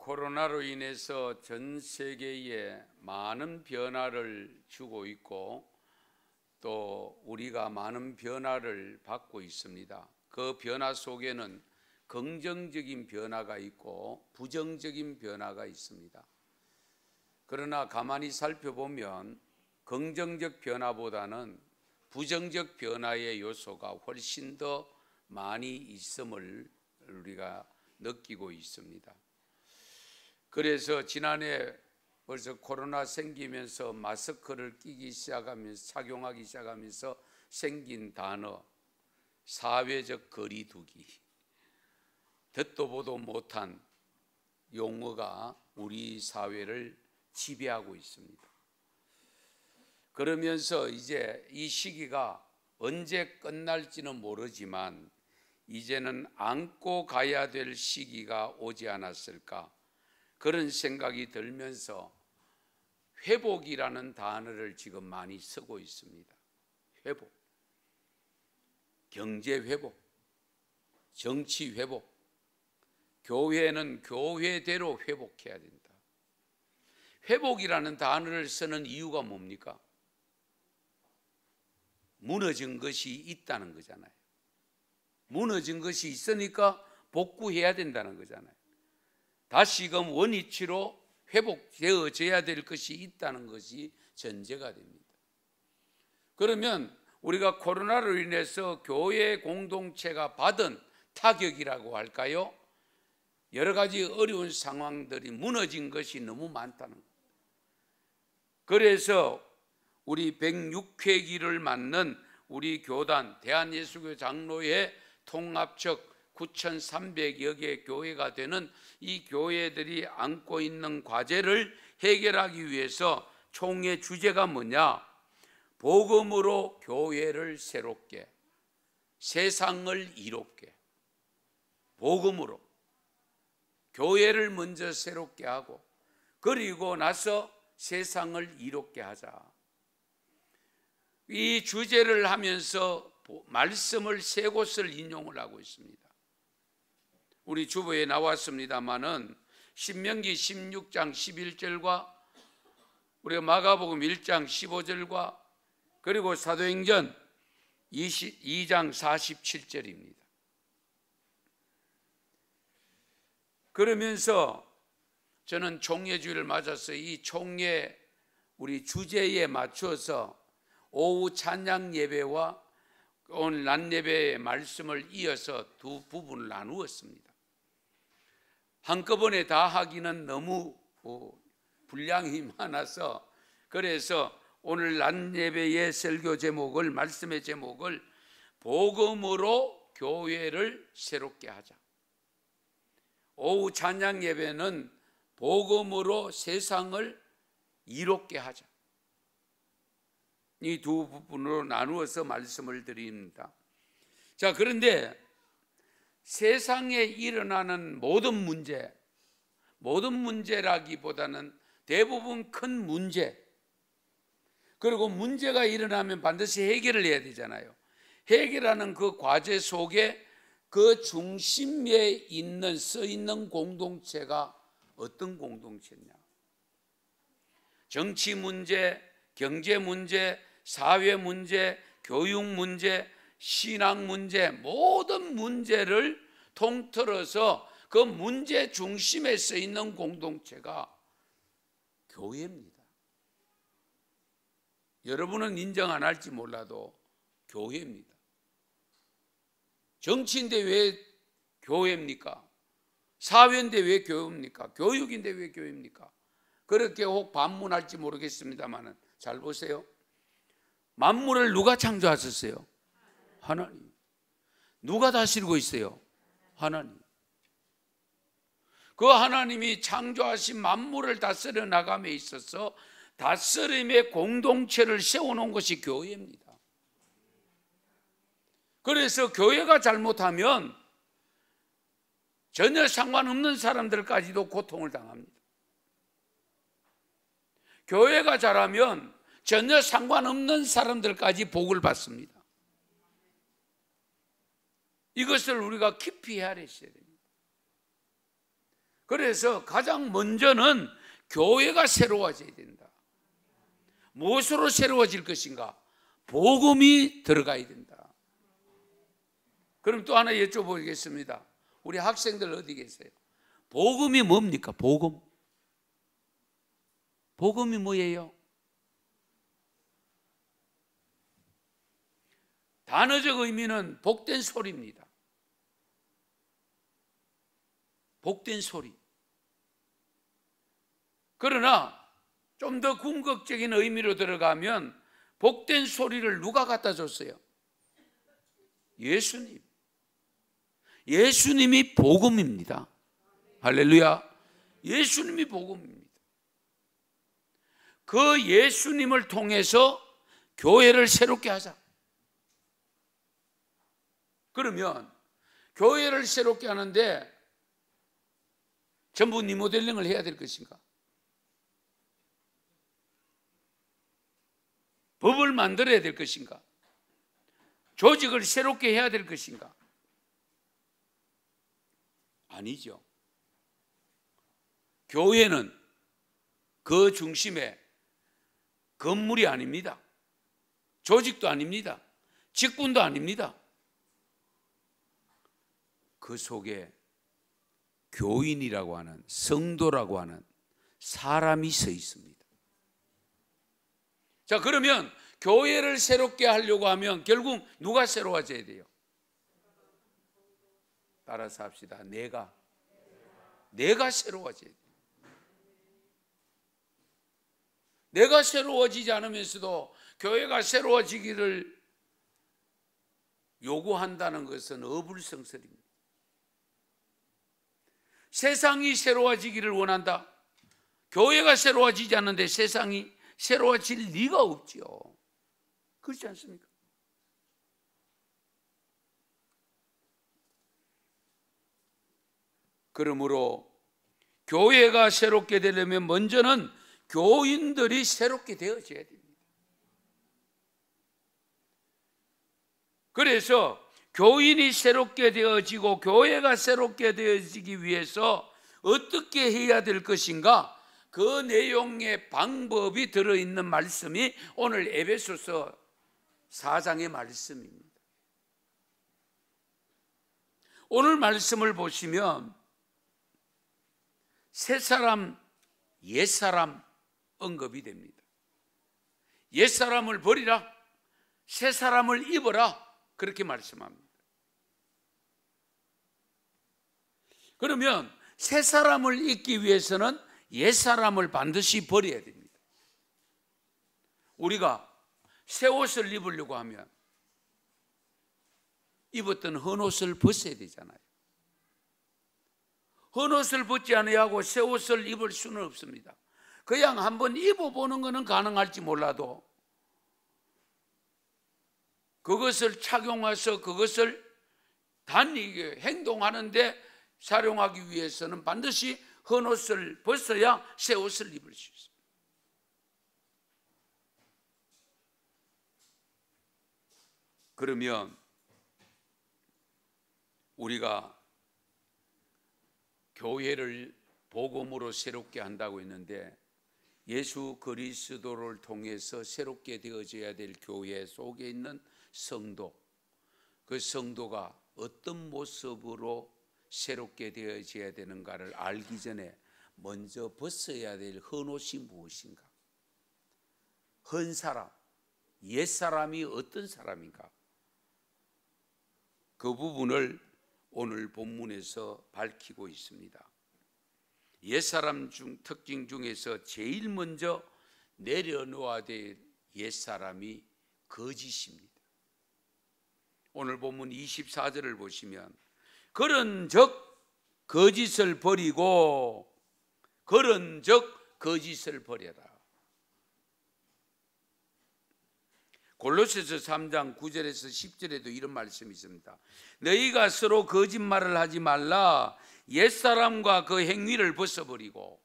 코로나로 인해서 전 세계에 많은 변화를 주고 있고 또 우리가 많은 변화를 받고 있습니다. 그 변화 속에는 긍정적인 변화가 있고 부정적인 변화가 있습니다. 그러나 가만히 살펴보면 긍정적 변화보다는 부정적 변화의 요소가 훨씬 더 많이 있음을 우리가 느끼고 있습니다. 그래서 지난해 벌써 코로나 생기면서 마스크를 끼기 시작하면서 착용하기 시작하면서 생긴 단어 사회적 거리두기, 듣도 보도 못한 용어가 우리 사회를 지배하고 있습니다. 그러면서 이제 이 시기가 언제 끝날지는 모르지만 이제는 안고 가야 될 시기가 오지 않았을까, 그런 생각이 들면서 회복이라는 단어를 지금 많이 쓰고 있습니다. 회복, 경제 회복, 정치 회복, 교회는 교회대로 회복해야 된다. 회복이라는 단어를 쓰는 이유가 뭡니까? 무너진 것이 있다는 거잖아요. 무너진 것이 있으니까 복구해야 된다는 거잖아요. 다시금 원위치로 회복되어져야 될 것이 있다는 것이 전제가 됩니다. 그러면 우리가 코로나로 인해서 교회 공동체가 받은 타격이라고 할까요? 여러 가지 어려운 상황들이 무너진 것이 너무 많다는 거예요. 그래서 우리 106회기를 맞는 우리 교단 대한예수교 장로회 통합적 9,300여 개 교회가 되는 이 교회들이 안고 있는 과제를 해결하기 위해서 총회 주제가 뭐냐? 복음으로 교회를 새롭게, 세상을 이롭게. 복음으로 교회를 먼저 새롭게 하고 그리고 나서 세상을 이롭게 하자. 이 주제를 하면서 말씀을 세 곳을 인용을 하고 있습니다. 우리 주보에 나왔습니다마는 신명기 16장 11절과 우리가 마가복음 1장 15절과 그리고 사도행전 22장 47절입니다. 그러면서 저는 총회주의를 맞아서 이 총회 우리 주제에 맞춰서 오후 찬양 예배와 오늘 낮 예배의 말씀을 이어서 두 부분을 나누었습니다. 한꺼번에 다 하기는 너무 분량이 많아서 그래서 오늘 낮 예배의 설교 제목을, 말씀의 제목을 복음으로 교회를 새롭게 하자. 오후 찬양 예배는 복음으로 세상을 이롭게 하자. 이 두 부분으로 나누어서 말씀을 드립니다. 자, 그런데 세상에 일어나는 모든 문제라기보다는 대부분 큰 문제, 그리고 문제가 일어나면 반드시 해결을 해야 되잖아요. 해결하는 그 과제 속에 그 중심에 서 있는 공동체가 어떤 공동체냐? 정치 문제, 경제 문제, 사회 문제, 교육 문제, 신앙 문제, 모든 문제를 통틀어서 그 문제 중심에 서 있는 공동체가 교회입니다. 여러분은 인정 안 할지 몰라도 교회입니다. 정치인데 왜 교회입니까? 사회인데 왜 교회입니까? 교육인데 왜 교회입니까? 그렇게 혹 반문할지 모르겠습니다만 잘 보세요. 만물을 누가 창조하셨어요? 하나님. 누가 다스리고 있어요? 하나님. 그 하나님이 창조하신 만물을 다스려 나감에 있어서 다스림의 공동체를 세워놓은 것이 교회입니다. 그래서 교회가 잘못하면 전혀 상관없는 사람들까지도 고통을 당합니다. 교회가 잘하면 전혀 상관없는 사람들까지 복을 받습니다. 이것을 우리가 깊이 헤아려야 됩니다. 그래서 가장 먼저는 교회가 새로워져야 된다. 무엇으로 새로워질 것인가? 복음이 들어가야 된다. 그럼 또 하나 여쭤보겠습니다. 우리 학생들 어디 계세요? 복음이 뭡니까? 복음. 복음이 뭐예요? 단어적 의미는 복된 소리입니다. 복된 소리. 그러나 좀 더 궁극적인 의미로 들어가면 복된 소리를 누가 갖다 줬어요? 예수님. 예수님이 복음입니다. 할렐루야. 예수님이 복음입니다. 그 예수님을 통해서 교회를 새롭게 하자. 그러면 교회를 새롭게 하는데 전부 리모델링을 해야 될 것인가? 법을 만들어야 될 것인가? 조직을 새롭게 해야 될 것인가? 아니죠. 교회는 그 중심에 건물이 아닙니다. 조직도 아닙니다. 직분도 아닙니다. 그 속에 교인이라고 하는, 성도라고 하는 사람이 서 있습니다. 자, 그러면 교회를 새롭게 하려고 하면 결국 누가 새로워져야 돼요? 따라서 합시다. 내가 새로워져야 돼요. 내가 새로워지지 않으면서도 교회가 새로워지기를 요구한다는 것은 어불성설입니다. 세상이 새로워지기를 원한다. 교회가 새로워지지 않는데 세상이 새로워질 리가 없지요. 그렇지 않습니까? 그러므로 교회가 새롭게 되려면 먼저는 교인들이 새롭게 되어져야 됩니다. 그래서 교인이 새롭게 되어지고 교회가 새롭게 되어지기 위해서 어떻게 해야 될 것인가? 그 내용의 방법이 들어있는 말씀이 오늘 에베소서 4장의 말씀입니다. 오늘 말씀을 보시면 새사람, 옛사람 언급이 됩니다. 옛사람을 버리라, 새사람을 입어라, 그렇게 말씀합니다. 그러면 새사람을 입기 위해서는 옛사람을 반드시 버려야 됩니다. 우리가 새 옷을 입으려고 하면 입었던 헌옷을 벗어야 되잖아요. 헌옷을 벗지 않아야 새 옷을 입을 수는 없습니다. 그냥 한번 입어보는 것은 가능할지 몰라도 그것을 착용해서 그것을 단히 행동하는데 사용하기 위해서는 반드시 헌옷을 벗어야 새 옷을 입을 수 있습니다. 그러면 우리가 교회를 복음으로 새롭게 한다고 했는데 예수 그리스도를 통해서 새롭게 되어져야 될 교회 속에 있는 성도, 그 성도가 어떤 모습으로 새롭게 되어져야 되는가를 알기 전에 먼저 벗어야 될 헌옷이 무엇인가? 헌사람, 옛사람이 어떤 사람인가? 그 부분을 오늘 본문에서 밝히고 있습니다. 옛사람 특징 중에서 제일 먼저 내려놓아야 될 옛사람이 거짓입니다. 오늘 본문 24절을 보시면 그런즉 거짓을 버리고 그런즉 거짓을 버려라. 골로새서 3장 9절에서 10절에도 이런 말씀이 있습니다. 너희가 서로 거짓말을 하지 말라. 옛사람과 그 행위를 벗어버리고.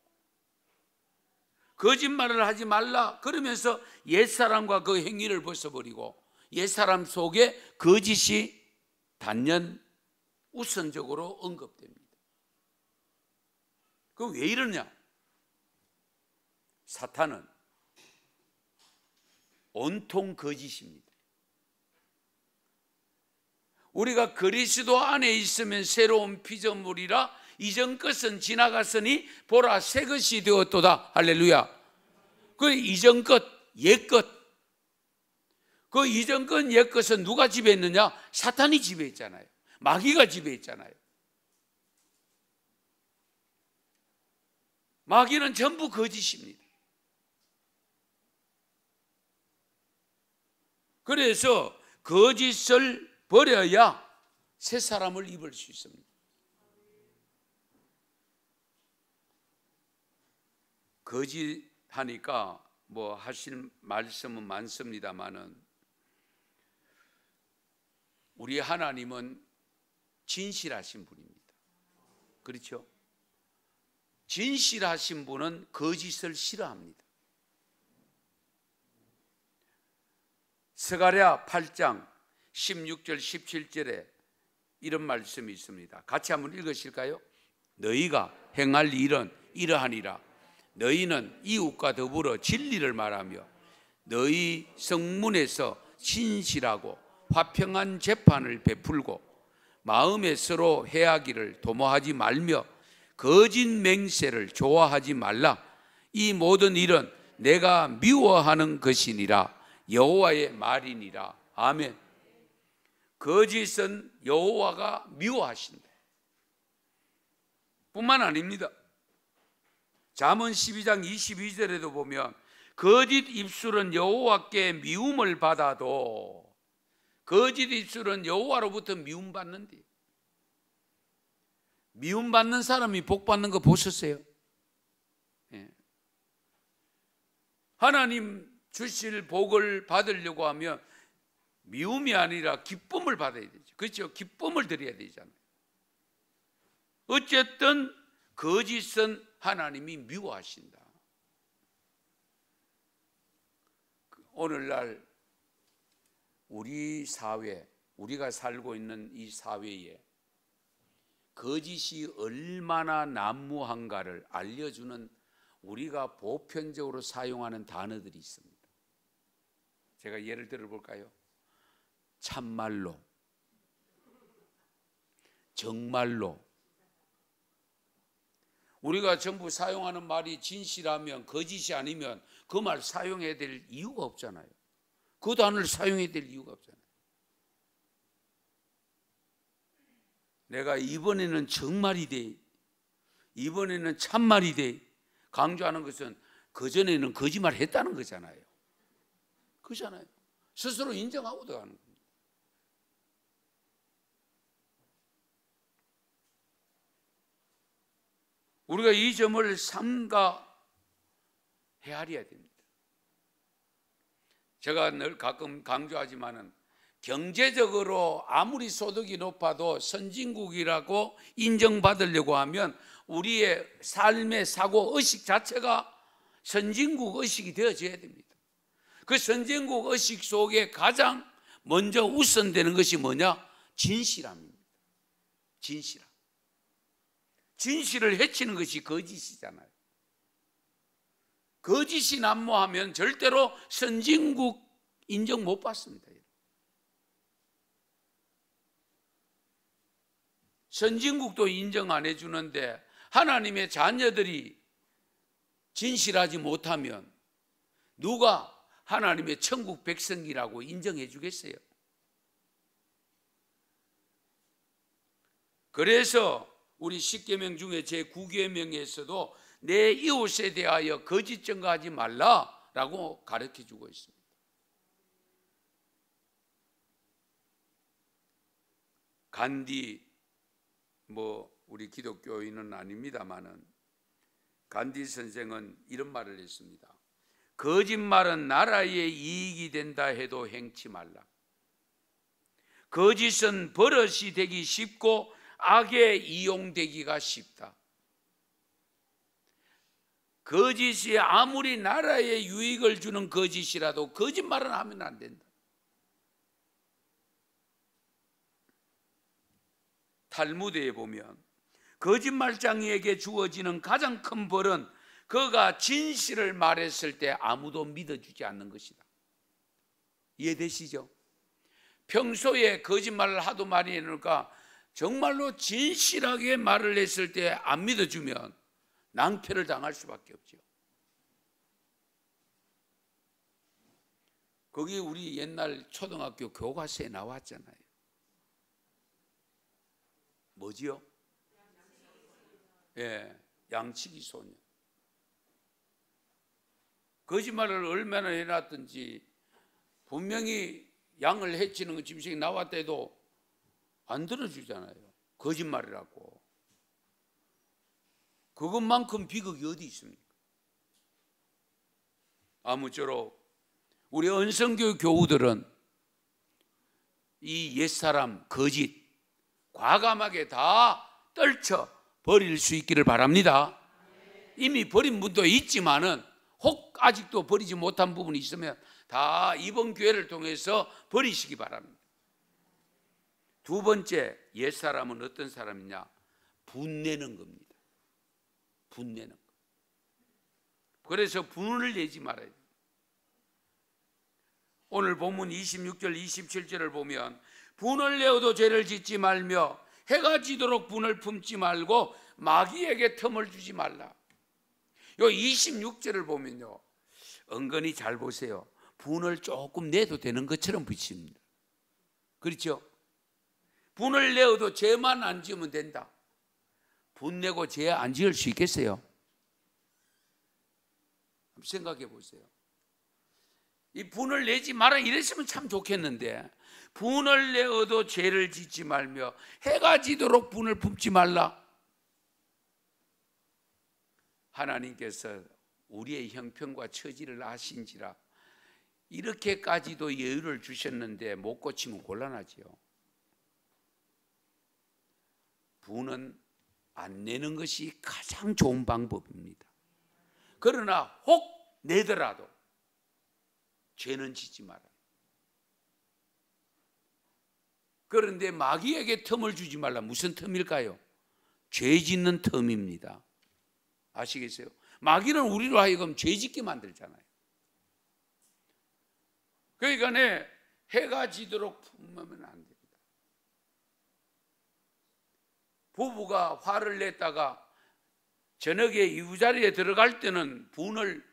거짓말을 하지 말라 그러면서 옛사람과 그 행위를 벗어버리고 옛사람 속에 거짓이 단연 우선적으로 언급됩니다. 그럼 왜 이러냐? 사탄은 온통 거짓입니다. 우리가 그리스도 안에 있으면 새로운 피조물이라 이전 것은 지나갔으니 보라 새 것이 되었도다. 할렐루야. 그 이전 것, 옛 것, 그 이전 것, 옛 것은 누가 지배했느냐? 사탄이 지배했잖아요. 마귀가 지배했잖아요. 마귀는 전부 거짓입니다. 그래서 거짓을 버려야 새 사람을 입을 수 있습니다. 거짓하니까 뭐 하실 말씀은 많습니다만은 우리 하나님은 진실하신 분입니다. 그렇죠? 진실하신 분은 거짓을 싫어합니다. 스가랴 8장 16절 17절에 이런 말씀이 있습니다. 같이 한번 읽으실까요? 너희가 행할 일은 이러하니라. 너희는 이웃과 더불어 진리를 말하며 너희 성문에서 신실하고 화평한 재판을 베풀고 마음에 서로 해하기를 도모하지 말며 거짓 맹세를 좋아하지 말라. 이 모든 일은 내가 미워하는 것이니라. 여호와의 말이니라. 아멘. 거짓은 여호와가 미워하신다. 뿐만 아닙니다. 잠언 12장 22절에도 보면 거짓 입술은 여호와께 미움을 받아도 거짓 입술은 여호와로부터 미움받는데 미움받는 사람이 복받는 거 보셨어요? 예. 하나님 주실 복을 받으려고 하면 미움이 아니라 기쁨을 받아야 되죠. 그렇죠? 기쁨을 드려야 되잖아요. 어쨌든 거짓은 하나님이 미워하신다. 오늘날 우리 사회, 우리가 살고 있는 이 사회에 거짓이 얼마나 난무한가를 알려주는 우리가 보편적으로 사용하는 단어들이 있습니다. 제가 예를 들어 볼까요? 참말로, 정말로. 우리가 전부 사용하는 말이 진실하면 거짓이 아니면 그 말 사용해야 될 이유가 없잖아요. 그 단어를 사용해야 될 이유가 없잖아요. 내가 이번에는 정말이 돼, 이번에는 참말이 돼 강조하는 것은 그전에는 거짓말 했다는 거잖아요. 그렇잖아요. 스스로 인정하고 들어가는 겁니다. 우리가 이 점을 삼가 헤아려야 됩니다. 제가 늘 가끔 강조하지만은 경제적으로 아무리 소득이 높아도 선진국이라고 인정받으려고 하면 우리의 삶의 사고 의식 자체가 선진국 의식이 되어져야 됩니다. 그 선진국 의식 속에 가장 먼저 우선되는 것이 뭐냐? 진실함입니다. 진실함. 진실을 해치는 것이 거짓이잖아요. 거짓이 난무하면 절대로 선진국 인정 못 받습니다. 선진국도 인정 안 해주는데 하나님의 자녀들이 진실하지 못하면 누가 하나님의 천국 백성이라고 인정해 주겠어요? 그래서 우리 10계명 중에 제9계명에서도 내 이웃에 대하여 거짓 증거하지 말라라고 가르쳐 주고 있습니다. 간디 우리 기독교인은 아닙니다만은 간디 선생은 이런 말을 했습니다. 거짓말은 나라의 이익이 된다 해도 행치 말라. 거짓은 버릇이 되기 쉽고 악에 이용되기가 쉽다. 거짓이 아무리 나라에 유익을 주는 거짓이라도 거짓말은 하면 안 된다. 탈무드에 보면 거짓말장이에게 주어지는 가장 큰 벌은 그가 진실을 말했을 때 아무도 믿어주지 않는 것이다. 이해되시죠? 평소에 거짓말을 하도 많이 해놓으니까 정말로 진실하게 말을 했을 때 안 믿어주면 낭패를 당할 수밖에 없죠. 거기 우리 옛날 초등학교 교과서에 나왔잖아요. 뭐지요? 예, 양치기 소년. 거짓말을 얼마나 해놨든지 분명히 양을 해치는 거 짐승이 나왔대도 안 들어주잖아요. 거짓말이라고. 그것만큼 비극이 어디 있습니까? 아무쪼록 우리 언성교 교우들은 이 옛사람 거짓 과감하게 다 떨쳐 버릴 수 있기를 바랍니다. 이미 버린 분도 있지만은 혹 아직도 버리지 못한 부분이 있으면 다 이번 기회를 통해서 버리시기 바랍니다. 두 번째, 옛사람은 어떤 사람이냐? 분내는 겁니다. 분내는 것. 그래서 분을 내지 말아야 돼요. 오늘 본문 26절 27절을 보면 분을 내어도 죄를 짓지 말며 해가 지도록 분을 품지 말고 마귀에게 틈을 주지 말라. 요 26절을 보면요, 은근히 잘 보세요. 분을 조금 내도 되는 것처럼 붙입니다. 그렇죠? 분을 내어도 죄만 안 지으면 된다. 분 내고 죄 안 지을 수 있겠어요? 한번 생각해 보세요. 이 분을 내지 마라 이랬으면 참 좋겠는데, 분을 내어도 죄를 짓지 말며 해가 지도록 분을 품지 말라. 하나님께서 우리의 형편과 처지를 아신지라 이렇게까지도 여유를 주셨는데 못 고치면 곤란하지요. 분은 안 내는 것이 가장 좋은 방법입니다. 그러나 혹 내더라도 죄는 짓지 마라. 그런데 마귀에게 틈을 주지 말라. 무슨 틈일까요? 죄 짓는 틈입니다. 아시겠어요? 마귀는 우리로 하여금 죄 짓게 만들잖아요. 그러니까 해가 지도록 품으면 안 됩니다. 부부가 화를 냈다가 저녁에 이부자리에 들어갈 때는 분을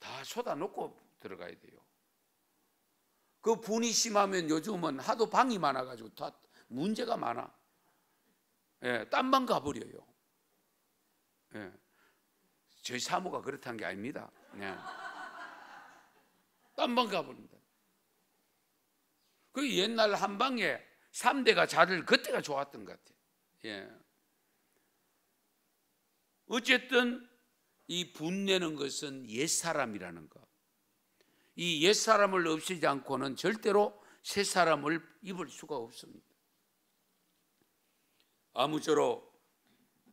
다 쏟아놓고 들어가야 돼요. 그 분이 심하면 요즘은 하도 방이 많아가지고 다 문제가 많아. 예, 딴방 가버려요. 예, 저희 사모가 그렇다는 게 아닙니다. 예. 딴방 가버린다. 그 옛날 한방에 3대가 자들 그때가 좋았던 것 같아요. 예. 어쨌든 이 분내는 것은 옛사람이라는 것. 이 옛사람을 없애지 않고는 절대로 새사람을 입을 수가 없습니다. 아무쪼록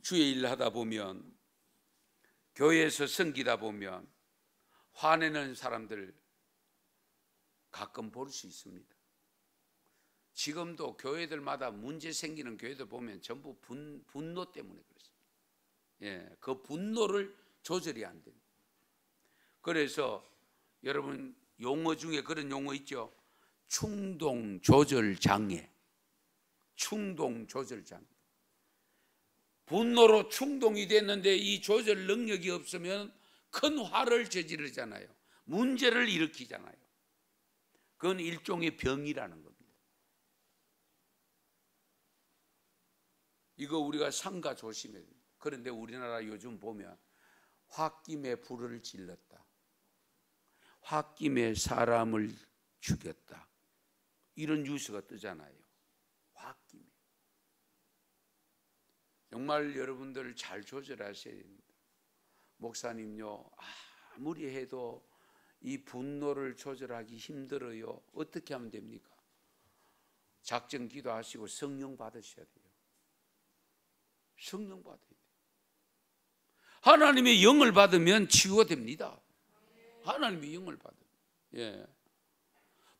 주의 일을 하다 보면, 교회에서 섬기다 보면 화내는 사람들 가끔 볼 수 있습니다. 지금도 교회들마다 문제 생기는 교회들 보면 전부 분노 때문에 그렇습니다. 예, 그 분노를 조절이 안 됩니다. 그래서 여러분 용어 중에 그런 용어 있죠. 충동 조절 장애. 충동 조절 장애. 분노로 충동이 됐는데 이 조절 능력이 없으면 큰 화를 저지르잖아요. 문제를 일으키잖아요. 그건 일종의 병이라는 겁니다. 이거 우리가 삼가 조심해야 됩니다. 그런데 우리나라 요즘 보면 홧김에 불을 질렀다, 홧김에 사람을 죽였다, 이런 뉴스가 뜨잖아요. 홧김에. 정말 여러분들 잘 조절하셔야 됩니다. 목사님요, 아무리 해도 이 분노를 조절하기 힘들어요. 어떻게 하면 됩니까? 작정 기도하시고 성령 받으셔야 돼요. 성령 받아야 돼요. 하나님의 영을 받으면 치유가 됩니다. 하나님의 영을 받으면. 예.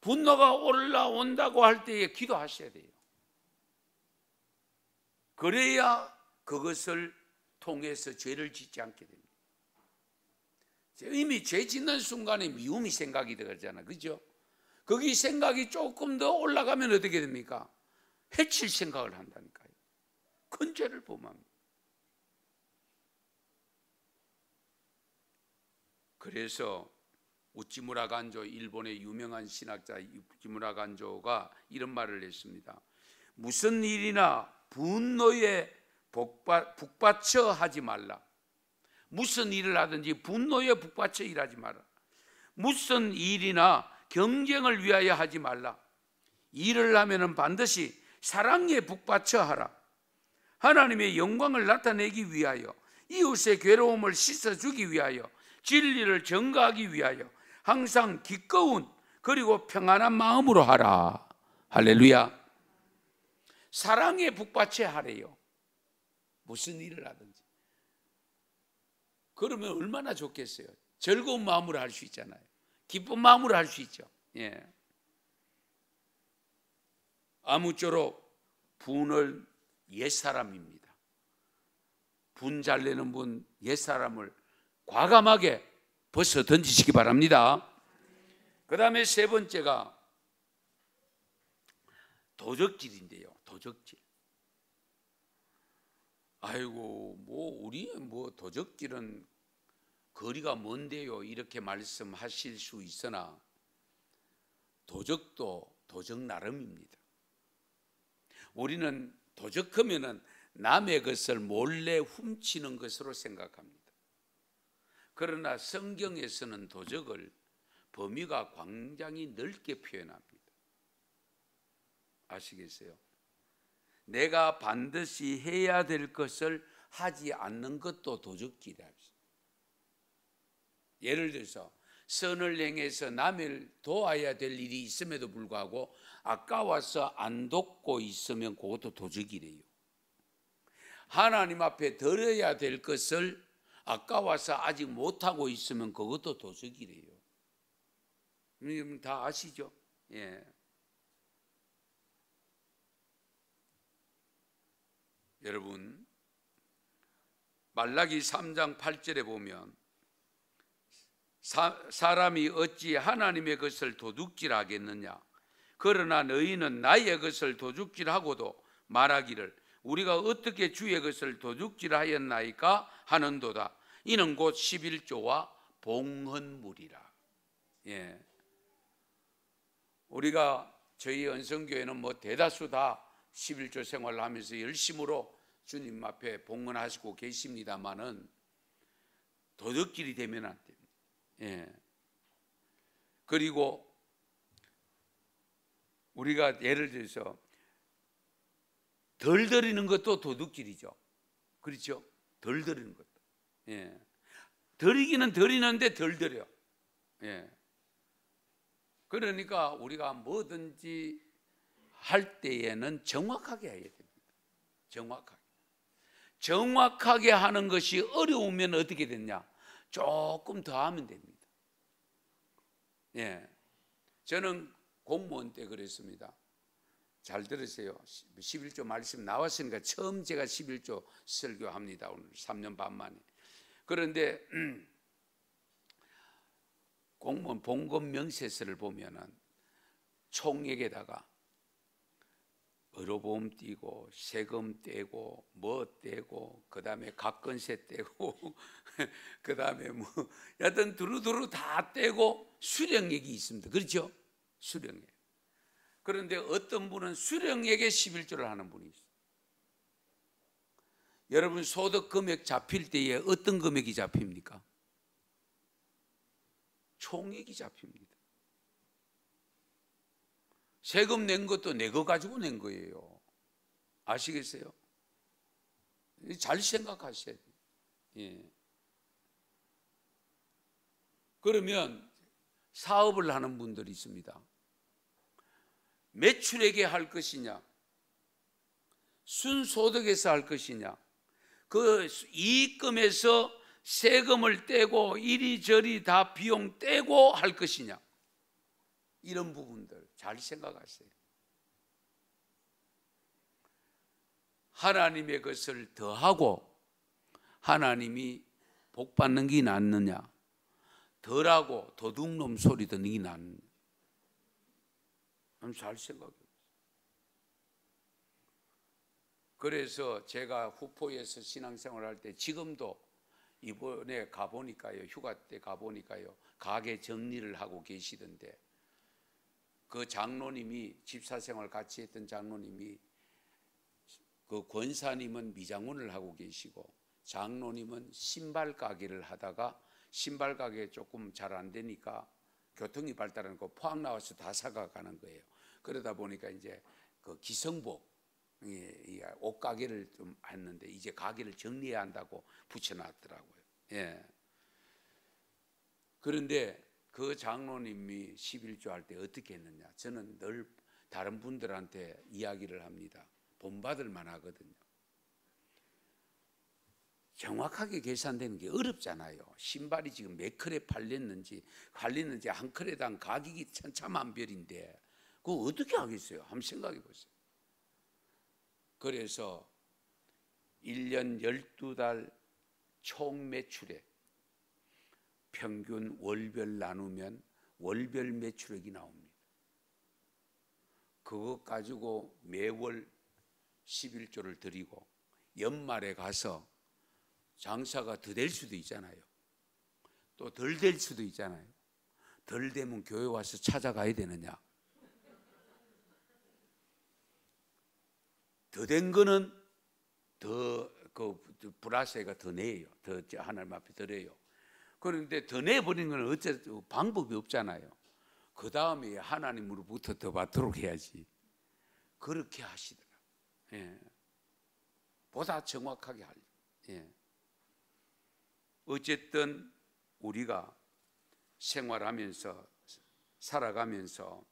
분노가 올라온다고 할 때에 기도하셔야 돼요. 그래야 그것을 통해서 죄를 짓지 않게 됩니다. 이미 죄 짓는 순간에 미움이 생각이 들잖아, 그죠? 거기 생각이 조금 더 올라가면 어떻게 됩니까? 해칠 생각을 한다니까요. 큰 죄를 범합니다. 그래서 우찌무라 간조, 일본의 유명한 신학자 우찌무라 간조가 이런 말을 했습니다. 무슨 일이나 분노에 북받쳐 하지 말라. 무슨 일을 하든지 분노에 북받쳐 일하지 마라. 무슨 일이나 경쟁을 위하여 하지 말라. 일을 하면은 반드시 사랑에 북받쳐 하라. 하나님의 영광을 나타내기 위하여, 이웃의 괴로움을 씻어주기 위하여, 진리를 전가하기 위하여 항상 기꺼운 그리고 평안한 마음으로 하라. 할렐루야. 사랑에 북받쳐 하래요. 무슨 일을 하든지. 그러면 얼마나 좋겠어요. 즐거운 마음으로 할 수 있잖아요. 기쁜 마음으로 할 수 있죠. 예. 아무쪼록 분을 옛사람입니다. 분 잘 내는 분 옛사람을 과감하게 벗어 던지시기 바랍니다. 그 다음에 세 번째가 도적질인데요. 도적질. 아이고, 우리 도적질은 거리가 먼데요, 이렇게 말씀하실 수 있으나 도적도 도적 나름입니다. 우리는 도적하면은 남의 것을 몰래 훔치는 것으로 생각합니다. 그러나 성경에서는 도적을 범위가 굉장히 넓게 표현합니다. 아시겠어요? 내가 반드시 해야 될 것을 하지 않는 것도 도적질이라. 예를 들어서 선을 행해서 남을 도와야 될 일이 있음에도 불구하고 아까워서 안 돕고 있으면 그것도 도적이래요. 하나님 앞에 드려야 될 것을 아까워서 아직 못하고 있으면 그것도 도적이래요. 여러분 다 아시죠? 예. 여러분, 말라기 3장 8절에 보면 사람이 어찌 하나님의 것을 도둑질하겠느냐? 그러나 너희는 나의 것을 도둑질하고도 말하기를 우리가 어떻게 주의 것을 도둑질하였나이까 하는도다. 이는 곧 11조와 봉헌물이라. 예. 우리가 저희 은성교회는 대다수 다 11조 생활을 하면서 열심으로 주님 앞에 봉헌하시고 계십니다마는 도둑질이 되면 안 됩니다. 예. 그리고 우리가 예를 들어서 덜 드리는 것도 도둑질이죠. 그렇죠? 덜 드리는 것도. 예. 드리기는 드리는데 덜 드려. 예. 그러니까 우리가 뭐든지 할 때에는 정확하게 해야 됩니다. 정확하게 하는 것이 어려우면 어떻게 되냐? 조금 더 하면 됩니다. 예. 저는 공무원 때 그랬습니다. 잘 들으세요. 11조 말씀 나왔으니까 처음 제가 11조 설교합니다. 오늘 3년 반 만에. 그런데 공무원 봉급 명세서를 보면은 총액에다가 의료보험 떼고 세금 떼고 뭐 떼고 그다음에 가건세 떼고 그다음에 여튼 두루두루 다 떼고 수령액이 있습니다. 그렇죠? 수령액. 그런데 어떤 분은 수령액에 11조를 하는 분이 있어요. 여러분 소득 금액 잡힐 때에 어떤 금액이 잡힙니까? 총액이 잡힙니다. 세금 낸 것도 내 거 가지고 낸 거예요. 아시겠어요? 잘 생각하셔야 돼요. 예. 그러면 사업을 하는 분들이 있습니다. 매출액에 할 것이냐, 순소득에서 할 것이냐, 그 이익금에서 세금을 떼고 이리저리 다 비용 떼고 할 것이냐, 이런 부분들 잘 생각하세요. 하나님의 것을 더하고 하나님이 복 받는 게 낫느냐, 덜하고 도둑놈 소리 듣는 게 낫느냐? 잘 생각해 보세요. 그래서 제가 후포에서 신앙생활 할 때, 지금도 이번에 가보니까요, 휴가 때 가보니까요, 가게 정리를 하고 계시던데, 그 장로님이, 집사생활 같이 했던 장로님이, 그 권사님은 미장원을 하고 계시고 장로님은 신발 가게를 하다가 신발 가게 조금 잘 안 되니까 교통이 발달하는 거 포항 나와서 다 사가가는 거예요. 그러다 보니까 이제 그 기성복 옷 가게를 좀 했는데 이제 가게를 정리해야 한다고 붙여놨더라고요. 예. 그런데 그 장로님이 11조 할 때 어떻게 했느냐? 저는 늘 다른 분들한테 이야기를 합니다. 본받을 만하거든요. 정확하게 계산되는 게 어렵잖아요. 신발이 지금 몇 컬에 팔렸는지 한 컬에당 가격이 천차만별인데 그거 어떻게 하겠어요? 한번 생각해 보세요. 그래서 1년 12달 총 매출액 평균 월별 나누면 월별 매출액이 나옵니다. 그것 가지고 매월 11조를 드리고 연말에 가서 장사가 더 될 수도 있잖아요. 또 덜 될 수도 있잖아요. 덜 되면 교회 와서 찾아가야 되느냐? 더 된 거는 그 불화세가 더 내요. 더 하나님 앞에 드려요. 그런데 더 내버리는 건 어쨌든 방법이 없잖아요. 그 다음에 하나님으로부터 더 받도록 해야지. 그렇게 하시더라. 예. 보다 정확하게 하려. 예. 어쨌든 우리가 생활하면서 살아가면서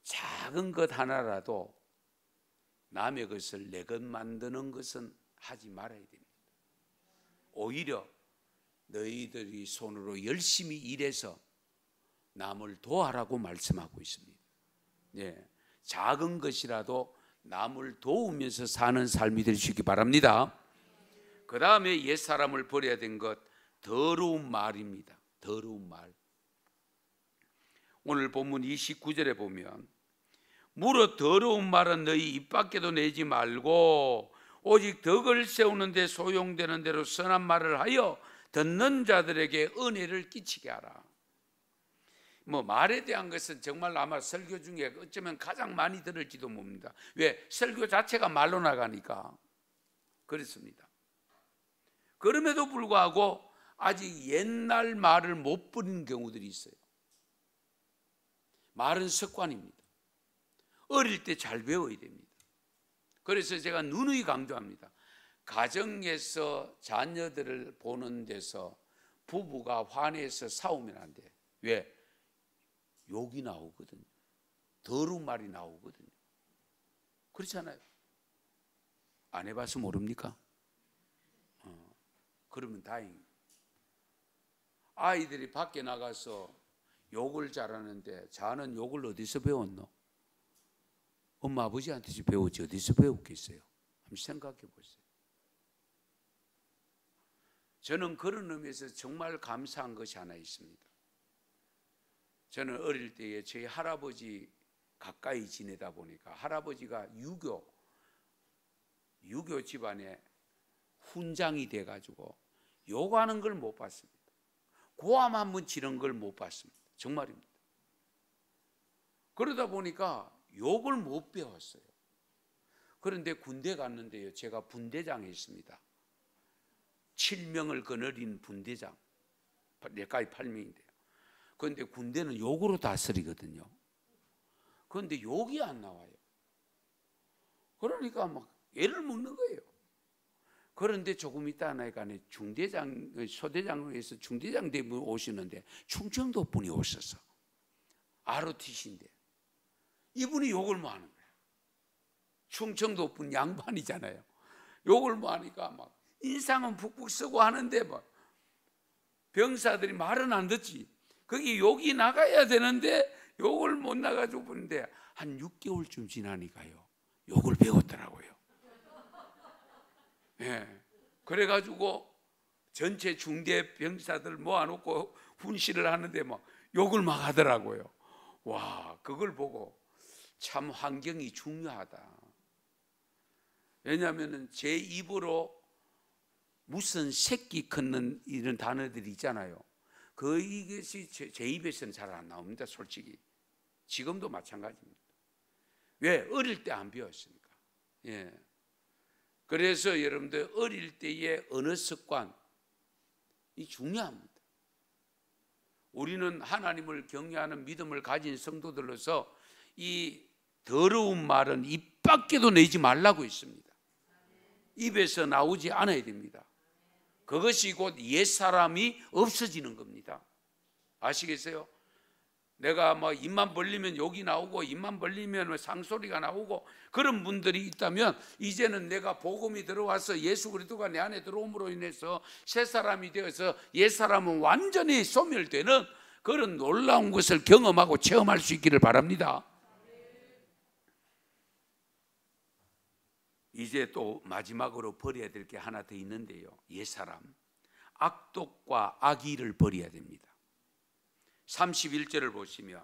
작은 것 하나라도 남의 것을 내 것 만드는 것은 하지 말아야 됩니다. 오히려 너희들이 손으로 열심히 일해서 남을 도와라고 말씀하고 있습니다. 예. 작은 것이라도 남을 도우면서 사는 삶이 될 수 있기 바랍니다. 그 다음에 옛사람을 버려야 된 것, 더러운 말입니다. 더러운 말. 오늘 본문 29절에 보면 무릇 더러운 말은 너희 입 밖에도 내지 말고 오직 덕을 세우는 데 소용되는 대로 선한 말을 하여 듣는 자들에게 은혜를 끼치게 하라. 말에 대한 것은 정말 아마 설교 중에 어쩌면 가장 많이 들을지도 모릅니다. 왜? 설교 자체가 말로 나가니까 그렇습니다. 그럼에도 불구하고 아직 옛날 말을 못 버리는 경우들이 있어요. 말은 습관입니다. 어릴 때 잘 배워야 됩니다. 그래서 제가 누누이 강조합니다. 가정에서 자녀들을 보는 데서 부부가 화내서 싸우면 안 돼. 왜? 욕이 나오거든요. 더러운 말이 나오거든요. 그렇잖아요. 안 해봐서 모릅니까? 그러면 다행입니다. 아이들이 밖에 나가서 욕을 잘하는데 자는 욕을 어디서 배웠노? 엄마 아버지한테서 배웠지 어디서 배웠겠어요? 한번 생각해 보세요. 저는 그런 의미에서 정말 감사한 것이 하나 있습니다. 저는 어릴 때에 저희 할아버지 가까이 지내다 보니까 할아버지가 유교 집안에 훈장이 돼가지고 욕하는 걸 못 봤습니다. 고함 한번 지른 걸 못 봤습니다. 정말입니다. 그러다 보니까 욕을 못 배웠어요. 그런데 군대 갔는데요, 제가 분대장에 있습니다. 7명을 거느린 분대장, 내까지 8명인데요. 그런데 군대는 욕으로 다스리거든요. 그런데 욕이 안 나와요. 그러니까 막 애를 먹는 거예요. 그런데 조금 있다 나니까 중대장, 소대장에서 중대장 대분 오시는데 충청도 분이 오셔서 ROTC인데 이분이 욕을 뭐 하는 거예요. 충청도 분 양반이잖아요. 욕을 뭐 하니까 막 인상은 푹푹 쓰고 하는데 뭐 병사들이 말은 안 듣지. 거기 욕이 나가야 되는데 욕을 못 나가지고 보는데 한 6개월쯤 지나니까요 욕을 배웠더라고요. 예. 그래가지고 전체 중대 병사들 모아놓고 훈시를 하는데 뭐 욕을 막 하더라고요. 와, 그걸 보고 참 환경이 중요하다. 왜냐하면 제 입으로 무슨 새끼 걷는 이런 단어들이 있잖아요. 이것이 제 입에서는 잘 안 나옵니다. 솔직히 지금도 마찬가지입니다. 왜? 어릴 때 안 배웠으니까. 예. 그래서 여러분들 어릴 때의 언어 습관이 중요합니다. 우리는 하나님을 경외하는 믿음을 가진 성도들로서 이 더러운 말은 입 밖에도 내지 말라고 있습니다. 입에서 나오지 않아야 됩니다. 그것이 곧 옛사람이 없어지는 겁니다. 아시겠어요? 내가 뭐 입만 벌리면 욕이 나오고 입만 벌리면 상소리가 나오고 그런 분들이 있다면 이제는 내가 복음이 들어와서 예수 그리스도가 내 안에 들어옴으로 인해서 새 사람이 되어서 옛사람은 완전히 소멸되는 그런 놀라운 것을 경험하고 체험할 수 있기를 바랍니다. 이제 또 마지막으로 버려야 될 게 하나 더 있는데요. 옛사람, 악독과 악의를 버려야 됩니다. 31절을 보시면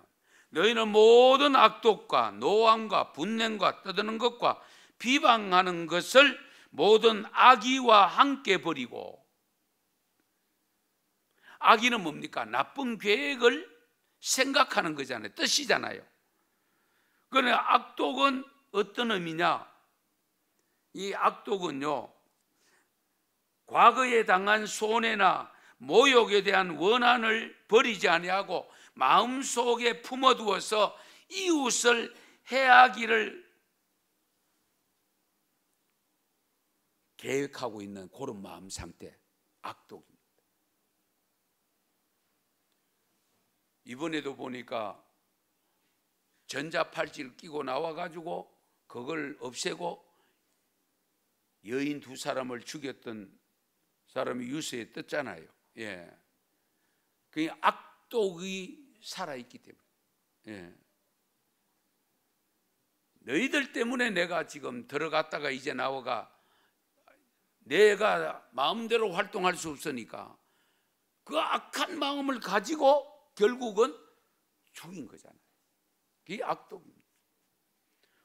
너희는 모든 악독과 노함과 분냄과 떠드는 것과 비방하는 것을 모든 악의와 함께 버리고. 악의는 뭡니까? 나쁜 계획을 생각하는 거잖아요. 뜻이잖아요. 그런데 악독은 어떤 의미냐? 이 악독은요, 과거에 당한 손해나 모욕에 대한 원한을 버리지 아니하고 마음속에 품어두어서 이웃을 해하기를 계획하고 있는 그런 마음 상태, 악독입니다. 이번에도 보니까 전자팔찌를 끼고 나와가지고 그걸 없애고 여인 2사람을 죽였던 사람이 뉴스에 떴잖아요. 예. 그 악독이 살아있기 때문에. 예. 너희들 때문에 내가 지금 들어갔다가 이제 나와가 내가 마음대로 활동할 수 없으니까 그 악한 마음을 가지고 결국은 죽인 거잖아요. 그게 악독입니다.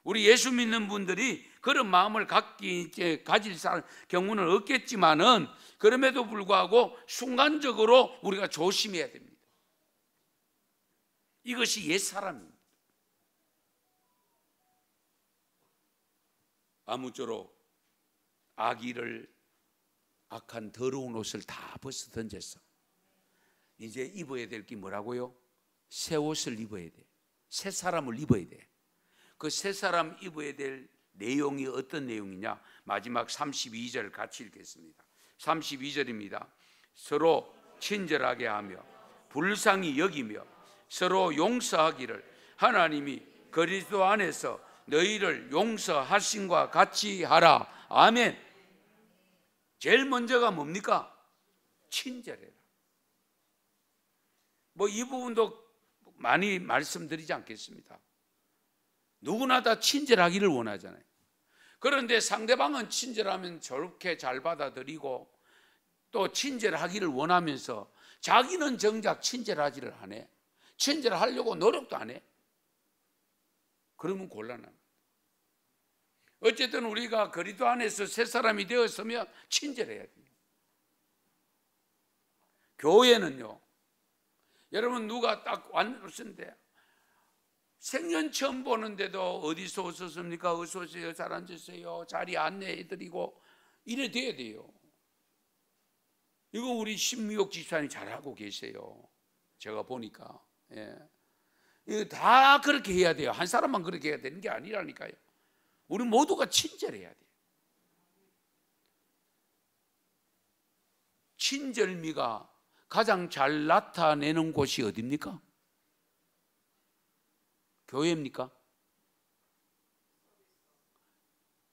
우리 예수 믿는 분들이 그런 마음을 가질 경우는 없겠지만은 그럼에도 불구하고 순간적으로 우리가 조심해야 됩니다. 이것이 옛사람입니다. 아무쪼록 악의를, 악한 더러운 옷을 다 벗어 던져서 이제 입어야 될 게 뭐라고요? 새 옷을 입어야 돼. 새 사람을 입어야 돼. 그 새 사람 입어야 될 내용이 어떤 내용이냐? 마지막 32절 같이 읽겠습니다. 32절입니다. 서로 친절하게 하며 불쌍히 여기며 서로 용서하기를 하나님이 그리스도 안에서 너희를 용서하신과 같이 하라. 아멘. 제일 먼저가 뭡니까? 친절해라. 뭐 이 부분도 많이 말씀드리지 않겠습니다. 누구나 다 친절하기를 원하잖아요. 그런데 상대방은 친절하면 저렇게 잘 받아들이고 또 친절하기를 원하면서 자기는 정작 친절하지를 안 해. 친절하려고 노력도 안 해. 그러면 곤란합니다. 어쨌든 우리가 그리스도 안에서 새 사람이 되었으면 친절해야 돼요. 교회는요, 여러분 누가 딱 왔는데 생년 처음 보는데도 어디서 오셨습니까? 어서 오세요. 잘 앉으세요. 자리 안내해드리고 이래 돼야 돼요. 이거 우리 신미옥 집사님 잘하고 계세요. 제가 보니까. 예. 이거 다 그렇게 해야 돼요. 한 사람만 그렇게 해야 되는 게 아니라니까요. 우리 모두가 친절해야 돼요. 친절미가 가장 잘 나타내는 곳이 어디입니까? 교회입니까?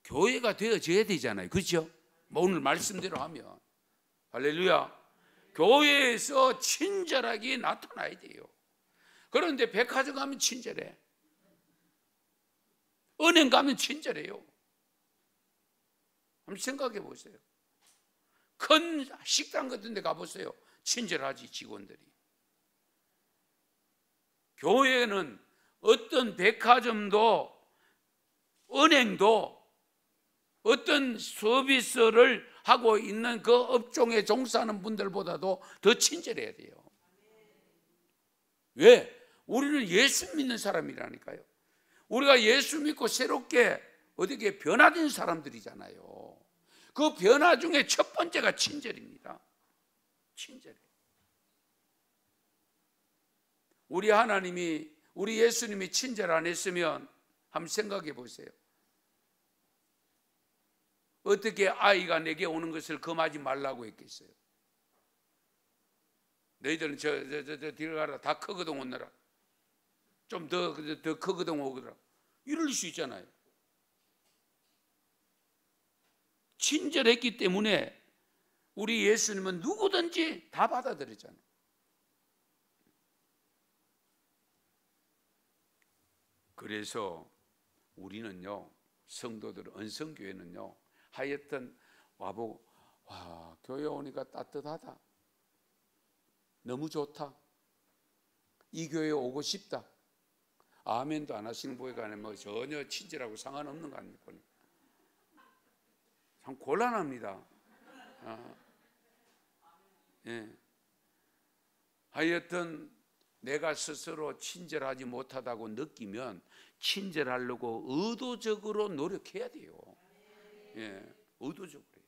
교회가 되어져야 되잖아요. 그렇죠? 뭐 오늘 말씀대로 하면 할렐루야. 교회에서 친절하게 나타나야 돼요. 그런데 백화점 가면 친절해. 은행 가면 친절해요. 한번 생각해 보세요. 큰 식당 같은 데 가보세요. 친절하지, 직원들이. 교회는 어떤 백화점도 은행도 어떤 서비스를 하고 있는 그 업종에 종사하는 분들보다도 더 친절해야 돼요. 왜? 우리는 예수 믿는 사람이라니까요. 우리가 예수 믿고 새롭게 어떻게 변화된 사람들이잖아요. 그 변화 중에 첫 번째가 친절입니다. 친절해. 우리 하나님이, 우리 예수님이 친절 안 했으면 한번 생각해 보세요. 어떻게 아이가 내게 오는 것을 금하지 말라고 했겠어요? 너희들은 저 뒤로 가라. 다 크거든 오느라. 좀 더 크거든 오거라. 이럴 수 있잖아요. 친절했기 때문에 우리 예수님은 누구든지 다 받아들였잖아요. 그래서 우리는요, 성도들, 언성교회는요, 하여튼 와보고, 와, 교회 오니까 따뜻하다. 너무 좋다. 이 교회에 오고 싶다. 아멘도 안 하시는 보니까 뭐 전혀 친절하고 상관없는 거 아닙니까? 참 곤란합니다. 예. 하여튼 내가 스스로 친절하지 못하다고 느끼면 친절하려고 의도적으로 노력해야 돼요. 예, 의도적으로.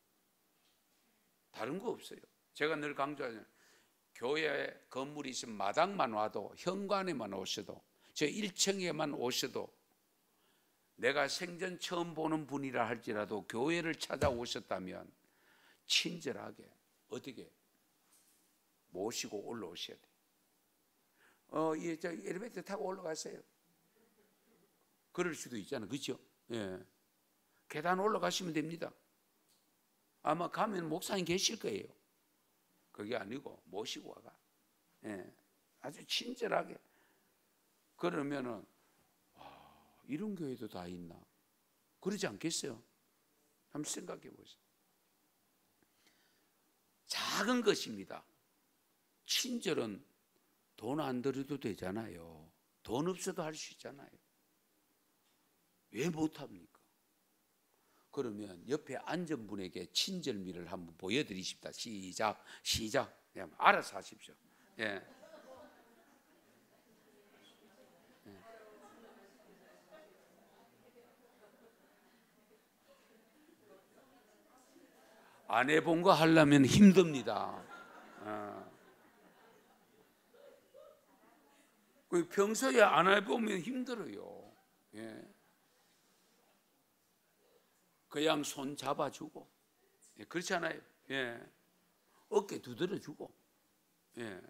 다른 거 없어요. 제가 늘 강조하잖아요. 교회 건물이 있으면 마당만 와도, 현관에만 오셔도, 저 1층에만 오셔도, 내가 생전 처음 보는 분이라 할지라도 교회를 찾아오셨다면 친절하게 어떻게 모시고 올라오셔야 돼요. 저 엘리베이터 타고 올라가세요. 그럴 수도 있잖아요. 그렇죠? 예. 계단 올라가시면 됩니다. 아마 가면 목사님 계실 거예요. 그게 아니고 모시고 와가. 예. 아주 친절하게. 그러면은 이런 교회도 다 있나? 그러지 않겠어요? 한번 생각해 보세요. 작은 것입니다. 친절은 돈 안 들여도 되잖아요. 돈 없어도 할 수 있잖아요. 왜 못합니까? 그러면 옆에 앉은 분에게 친절미를 한번 보여드리십시다. 시작. 네, 알아서 하십시오. 예. 안 해본 거 하려면 힘듭니다. 평소에 안 해보면 힘들어요. 예. 그냥 손 잡아주고, 예, 그렇지 않아요? 예. 어깨 두드려주고, 예.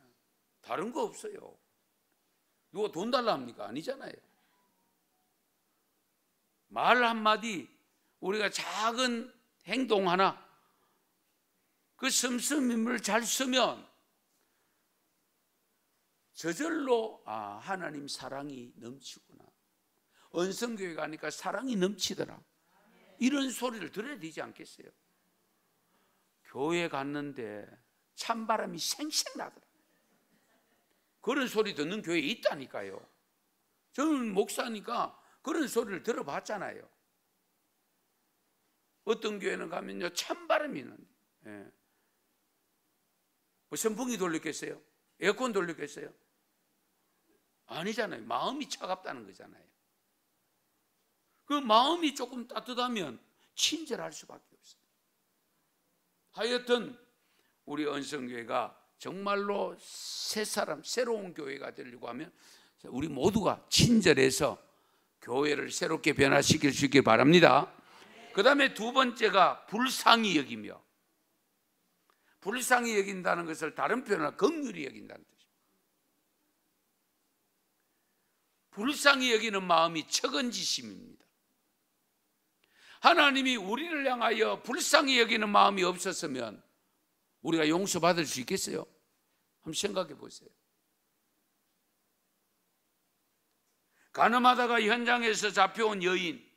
다른 거 없어요. 누가 돈 달라 합니까? 아니잖아요. 말 한마디, 우리가 작은 행동 하나, 그 씀씀임을 잘 쓰면 저절로 하나님 사랑이 넘치구나. 언성교회 가니까 사랑이 넘치더라. 이런 소리를 들어야 되지 않겠어요? 교회 갔는데 찬바람이 생생 나더라. 그런 소리 듣는 교회에 있다니까요. 저는 목사니까 그런 소리를 들어봤잖아요. 어떤 교회는 가면요 찬바람이 나는데, 예. 뭐 선풍기 돌렸겠어요? 에어컨 돌렸겠어요? 아니잖아요. 마음이 차갑다는 거잖아요. 그 마음이 조금 따뜻하면 친절할 수밖에 없어요. 하여튼 우리 언성교회가 정말로 새 사람, 새로운 교회가 되려고 하면 우리 모두가 친절해서 교회를 새롭게 변화시킬 수 있길 바랍니다. 그 다음에 두 번째가 불쌍히 여기며, 불쌍히 여긴다는 것을 다른 표현으로 긍휼히 여긴다는 뜻입니다. 불쌍히 여기는 마음이 측은지심입니다. 하나님이 우리를 향하여 불쌍히 여기는 마음이 없었으면 우리가 용서받을 수 있겠어요? 한번 생각해 보세요. 가늠하다가 현장에서 잡혀온 여인,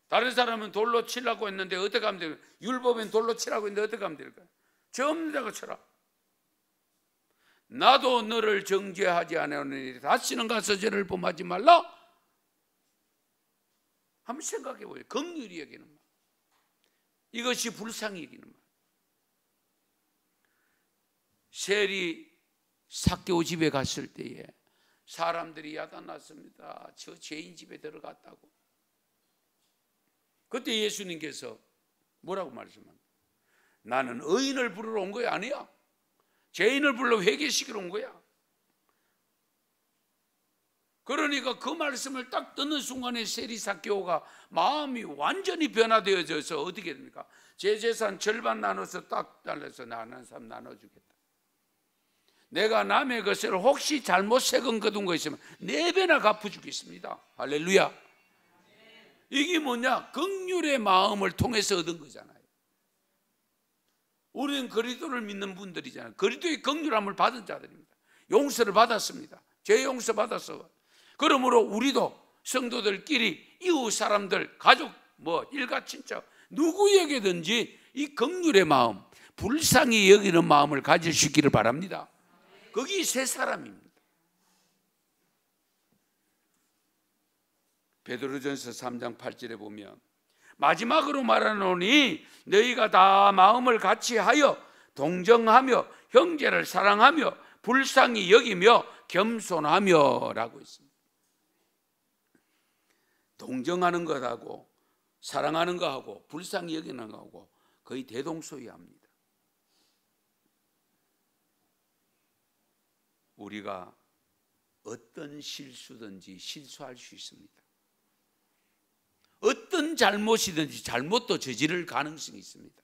다른 사람은 돌로 치려고 했는데 어떻게 하면 될까요? 율법엔 돌로 치라고 했는데 어떻게 하면 될까요? 죄 없는 자가 쳐라. 나도 너를 정죄하지 않으니 다시는 가서 죄를 범하지 말라. 한번 생각해 보세요. 긍휼히 여기는 말, 이것이 불쌍히 여기는 말. 셀이 삭개오 집에 갔을 때에 사람들이 야단났습니다. 저 죄인 집에 들어갔다고. 그때 예수님께서 뭐라고 말씀합니까? 나는 의인을 부르러 온 거야? 아니야. 죄인을 불러 회개시키러 온 거야. 그러니까 그 말씀을 딱 듣는 순간에 세리 삭개오가 마음이 완전히 변화되어져서 어떻게 됩니까? 제 재산 절반 나눠서 딱 잘라서 나는 사람 나눠주겠다. 내가 남의 것을 혹시 잘못 세금 거둔 거 있으면 4배나 갚아주겠습니다. 할렐루야. 이게 뭐냐? 긍휼의 마음을 통해서 얻은 거잖아요. 우리는 그리스도를 믿는 분들이잖아요. 그리스도의 긍휼함을 받은 자들입니다. 용서를 받았습니다. 죄 용서 받았어. 그러므로 우리도 성도들끼리 이웃 사람들, 가족, 일가 친척 누구에게든지 이 긍휼의 마음, 불쌍히 여기는 마음을 가질 수 있기를 바랍니다. 그게 새 사람입니다. 베드로전서 3장 8절에 보면 마지막으로 말하노니 너희가 다 마음을 같이하여 동정하며 형제를 사랑하며 불쌍히 여기며 겸손하며 라고 있습니다. 동정하는 것하고 사랑하는 것하고 불쌍히 여기는 것하고 거의 대동소이합니다. 우리가 어떤 실수든지 실수할 수 있습니다. 어떤 잘못이든지 잘못도 저지를 가능성이 있습니다.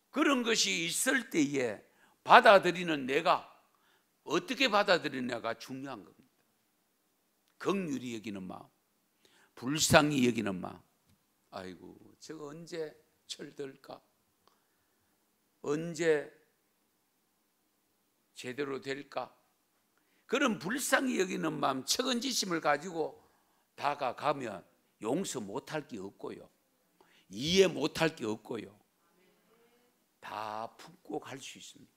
그런 것이 있을 때에 받아들이는 내가 어떻게 받아들이냐가 중요한 겁니다. 긍휼히 여기는 마음, 불쌍히 여기는 마음. 아이고 저거 언제 철들까? 언제 제대로 될까? 그런 불쌍히 여기는 마음, 책임지심을 가지고 다가가면 용서 못할 게 없고요, 이해 못할 게 없고요, 다 품고 갈 수 있습니다.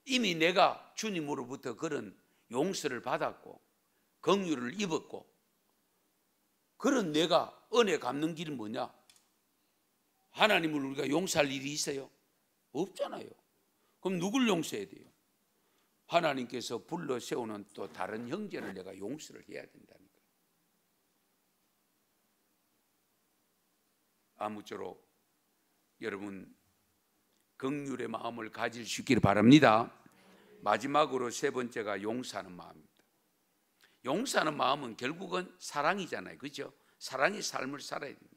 이미 내가 주님으로부터 그런 용서를 받았고 긍휼을 입었고, 그런 내가 은혜 갚는 길은 뭐냐? 하나님을 우리가 용서할 일이 있어요? 없잖아요. 그럼 누굴 용서해야 돼요? 하나님께서 불러 세우는 또 다른 형제를 내가 용서를 해야 된다니까. 아무쪼록 여러분 긍휼의 마음을 가질 수 있기를 바랍니다. 마지막으로 세 번째가 용서하는 마음입니다. 용서하는 마음은 결국은 사랑이잖아요, 그렇죠? 사랑의 삶을 살아야 됩니다.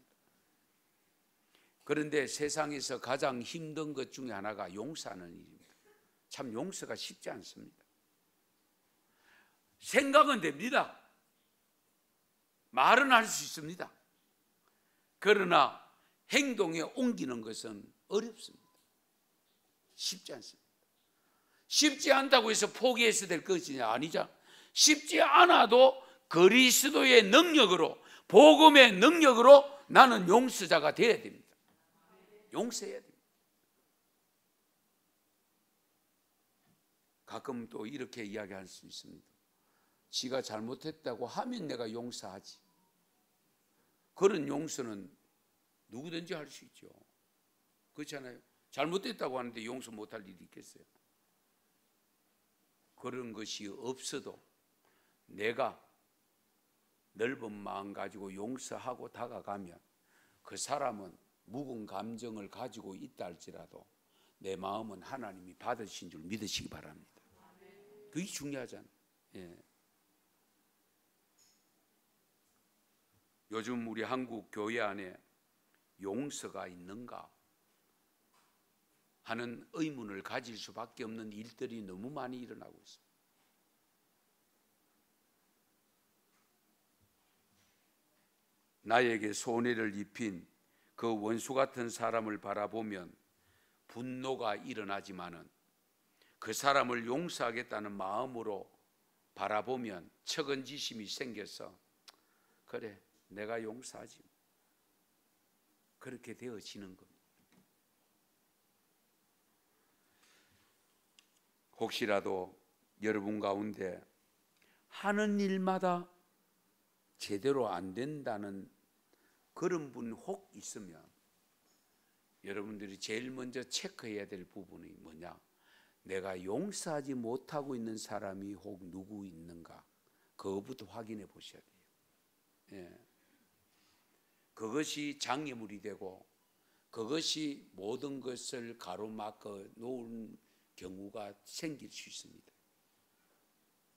그런데 세상에서 가장 힘든 것 중에 하나가 용서하는 일입니다. 참 용서가 쉽지 않습니다. 생각은 됩니다. 말은 할 수 있습니다. 그러나 행동에 옮기는 것은 어렵습니다. 쉽지 않습니다. 쉽지 않다고 해서 포기해서 될 것이냐? 아니죠. 쉽지 않아도 그리스도의 능력으로, 복음의 능력으로 나는 용서자가 되어야 됩니다. 용서해야 됩니다. 가끔 또 이렇게 이야기할 수 있습니다. 지가 잘못했다고 하면 내가 용서하지. 그런 용서는 누구든지 할 수 있죠. 그렇잖아요. 잘못했다고 하는데 용서 못할 일이 있겠어요? 그런 것이 없어도 내가 넓은 마음 가지고 용서하고 다가가면 그 사람은 묵은 감정을 가지고 있다 할지라도 내 마음은 하나님이 받으신 줄 믿으시기 바랍니다. 그게 중요하잖아요. 예. 요즘 우리 한국 교회 안에 용서가 있는가 하는 의문을 가질 수밖에 없는 일들이 너무 많이 일어나고 있습니다. 나에게 손해를 입힌 그 원수 같은 사람을 바라보면 분노가 일어나지만은 그 사람을 용서하겠다는 마음으로 바라보면 측은지심이 생겨서 그래 내가 용서하지, 그렇게 되어지는 겁니다. 혹시라도 여러분 가운데 하는 일마다 제대로 안 된다는 그런 분 혹 있으면 여러분들이 제일 먼저 체크해야 될 부분이 뭐냐? 내가 용서하지 못하고 있는 사람이 혹 누구 있는가? 그것부터 확인해 보셔야 돼요. 예. 그것이 장애물이 되고 그것이 모든 것을 가로막아 놓은 경우가 생길 수 있습니다.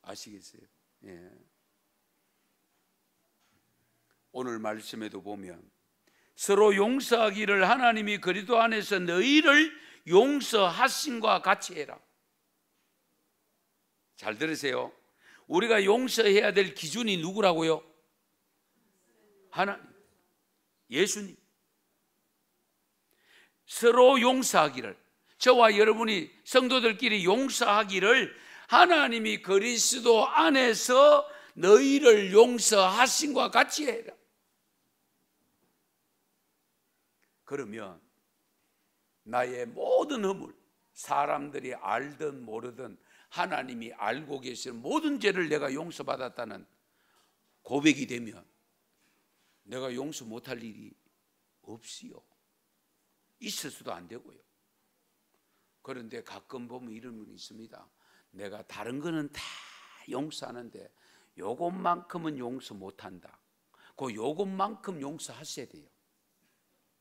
아시겠어요? 예. 오늘 말씀에도 보면 서로 용서하기를 하나님이 그리스도 안에서 너희를 용서하심과 같이 해라. 잘 들으세요. 우리가 용서해야 될 기준이 누구라고요? 하나님, 예수님. 서로 용서하기를, 저와 여러분이 성도들끼리 용서하기를 하나님이 그리스도 안에서 너희를 용서하심과 같이 해라. 그러면 나의 모든 허물, 사람들이 알든 모르든 하나님이 알고 계시는 모든 죄를 내가 용서받았다는 고백이 되면 내가 용서 못할 일이 없지요. 있어서도 안 되고요. 그런데 가끔 보면 이런 분이 있습니다. 내가 다른 거는 다 용서하는데 요것만큼은 용서 못한다. 그 요것만큼 용서하셔야 돼요.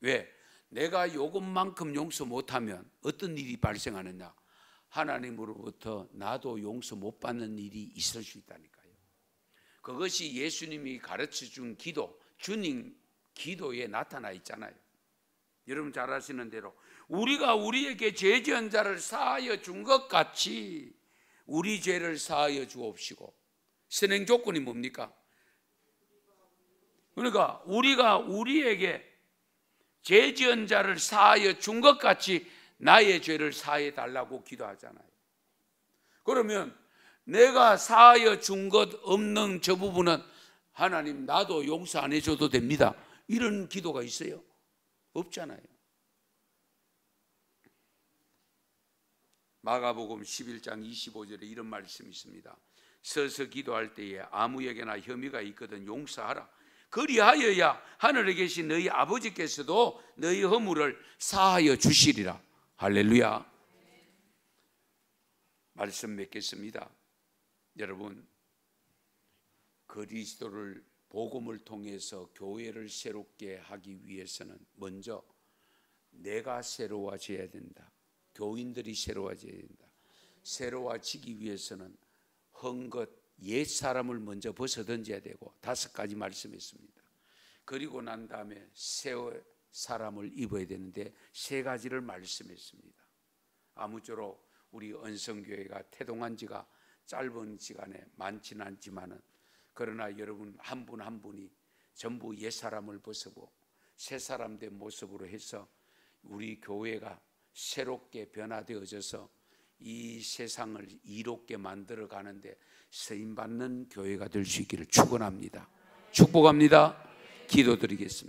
왜? 내가 요것만큼 용서 못하면 어떤 일이 발생하느냐? 하나님으로부터 나도 용서 못 받는 일이 있을 수 있다니까요. 그것이 예수님이 가르쳐준 기도, 주님 기도에 나타나 있잖아요. 여러분 잘 아시는 대로 우리가 우리에게 죄 지은 자를 사하여 준 것 같이 우리 죄를 사하여 주옵시고, 선행 조건이 뭡니까? 그러니까 우리가 우리에게 죄 지은 자를 사하여 준 것 같이 나의 죄를 사해 달라고 기도하잖아요. 그러면 내가 사하여 준 것 없는 저 부분은 하나님 나도 용서 안 해줘도 됩니다, 이런 기도가 있어요? 없잖아요. 마가복음 11장 25절에 이런 말씀이 있습니다. 서서 기도할 때에 아무에게나 혐의가 있거든 용서하라. 그리하여야 하늘에 계신 너희 아버지께서도 너희 허물을 사하여 주시리라. 할렐루야. 말씀 맺겠습니다. 여러분, 그리스도를 복음을 통해서 교회를 새롭게 하기 위해서는 먼저 내가 새로워져야 된다. 교인들이 새로워져야 된다. 새로워지기 위해서는 헝긋 옛 사람을 먼저 벗어던져야 되고, 5가지 말씀했습니다. 그리고 난 다음에 새 사람을 입어야 되는데 3가지를 말씀했습니다. 아무쪼록 우리 언성교회가 태동한 지가 짧은 시간에 많지는 않지만은, 그러나 여러분 한 분 한 분이 전부 옛 사람을 벗고 새 사람 된 모습으로 해서 우리 교회가 새롭게 변화되어져서 이 세상을 이롭게 만들어 가는데 쓰임받는 교회가 될 수 있기를 축원합니다. 축복합니다. 기도드리겠습니다.